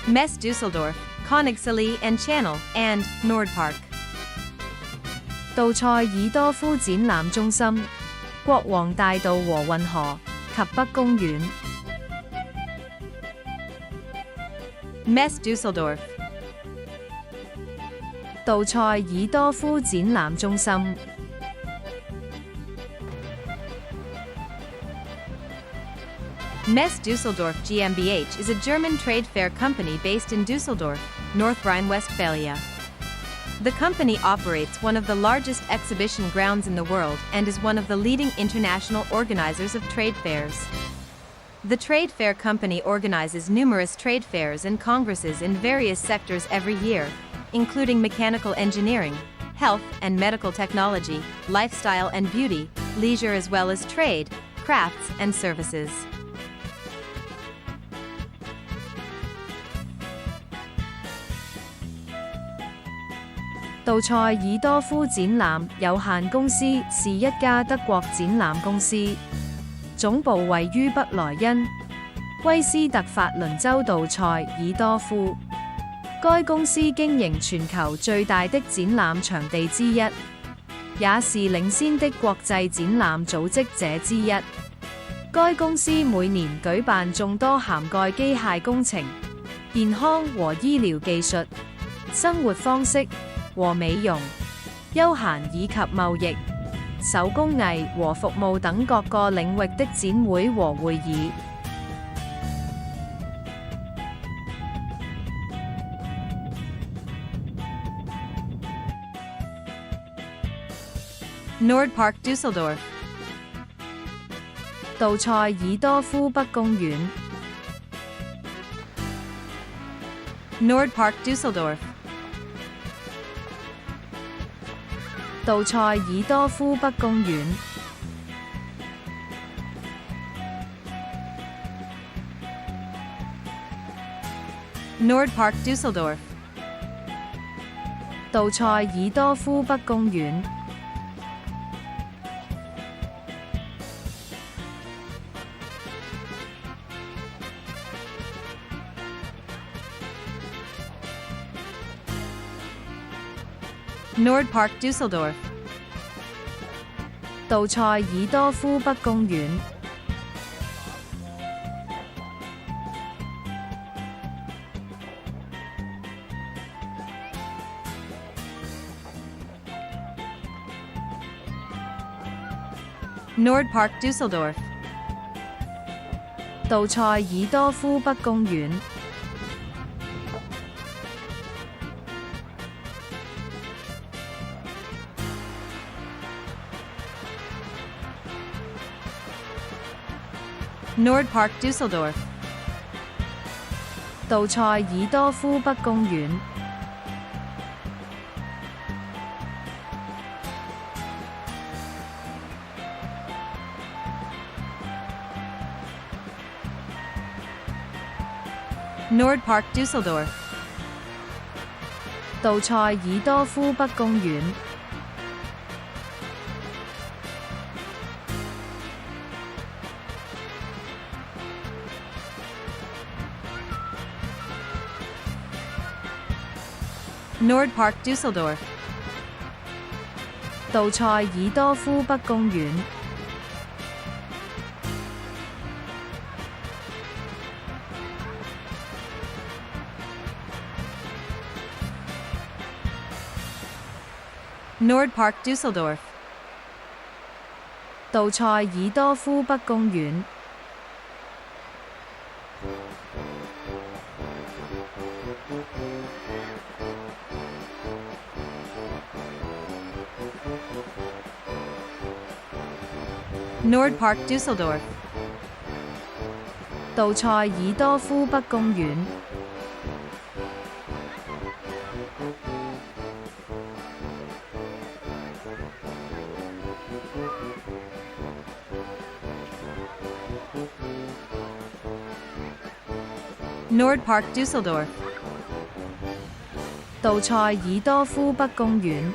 Messe Düsseldorf, Königsallee and Channel, and Nordpark. 杜塞爾多夫展覽中心、國王大道和運河及北公園。Messe Düsseldorf. 杜塞爾多夫展覽中心。Messe Düsseldorf GmbH is a German trade fair company based in Düsseldorf, North Rhine-Westphalia. The company operates one of the largest exhibition grounds in the world and is one of the leading international organizers of trade fairs. The trade fair company organizes numerous trade fairs and congresses in various sectors every year, including mechanical engineering, health and medical technology, lifestyle and beauty, leisure as well as trade, crafts and services. 杜塞爾多夫展覽有限公司是一家德國展覽公司，總部位於北萊茵，威斯特法倫州杜塞爾多夫。該公司經營全球最大的展覽場地之一，也是領先的國際展覽組織者之一。該公司每年舉辦眾多涵蓋機械工程、健康和醫療技術、生活方式和美容、休閒以及貿易、手工藝和服務等各個領域的展會和會議。Nordpark Düsseldorf. 杜塞爾多夫北公園。Nordpark Düsseldorf. 杜塞爾多夫北公園。Nordpark Düsseldorf. 杜塞爾多夫北公園。Nordpark Düsseldorf. 杜塞爾多夫北公園。Nordpark Düsseldorf. 杜塞爾多夫北公園。Nordpark Düsseldorf. 杜塞爾多夫北公園。Nordpark Düsseldorf. 杜塞爾多夫北公園。Nordpark Düsseldorf. 杜塞爾多夫北公園。Nordpark Düsseldorf. 杜塞爾多夫北公園。Nordpark Düsseldorf. 杜塞爾多夫北公園。Nordpark Düsseldorf. 杜塞爾多夫北公園。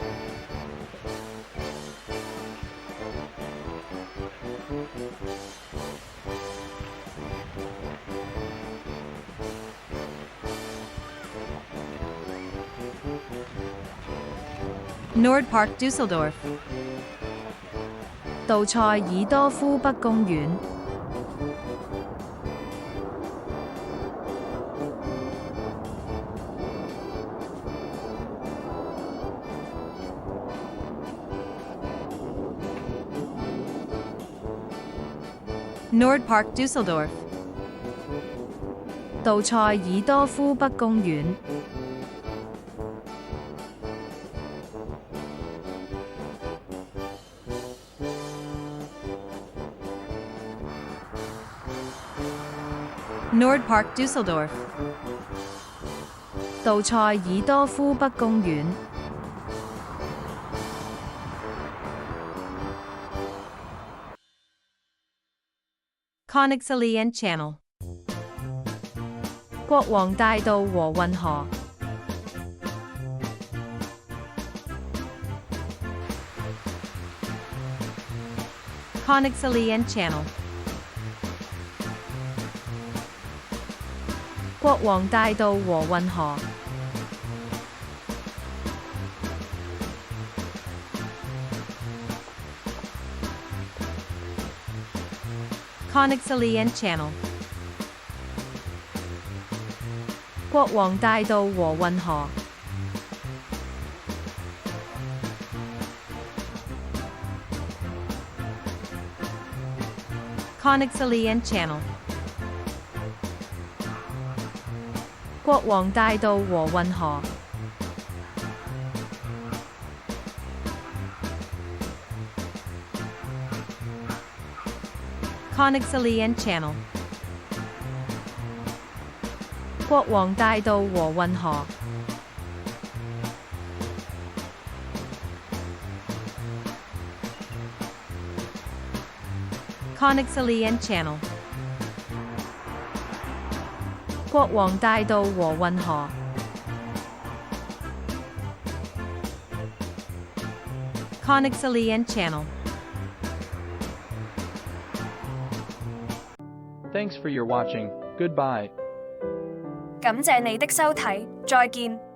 Nordpark Düsseldorf. 杜塞爾多夫北公園。Nordpark Düsseldorf. 杜塞爾多夫北公園。Nordpark Düsseldorf. 杜塞爾多夫北公園。Königsallee Channel. 國王大道和運河。Königsallee Channel. 國王大道和運河。Königsallee Channel. 國王大道和運河。Königsallee Channel. 國王大道和運河。Königsallee Channel. 國王大道和運河。Königsallee Channel. 國王大道和運河。Königsallee Channel. Thanks for your watching. Goodbye. 感謝你的收睇，再見。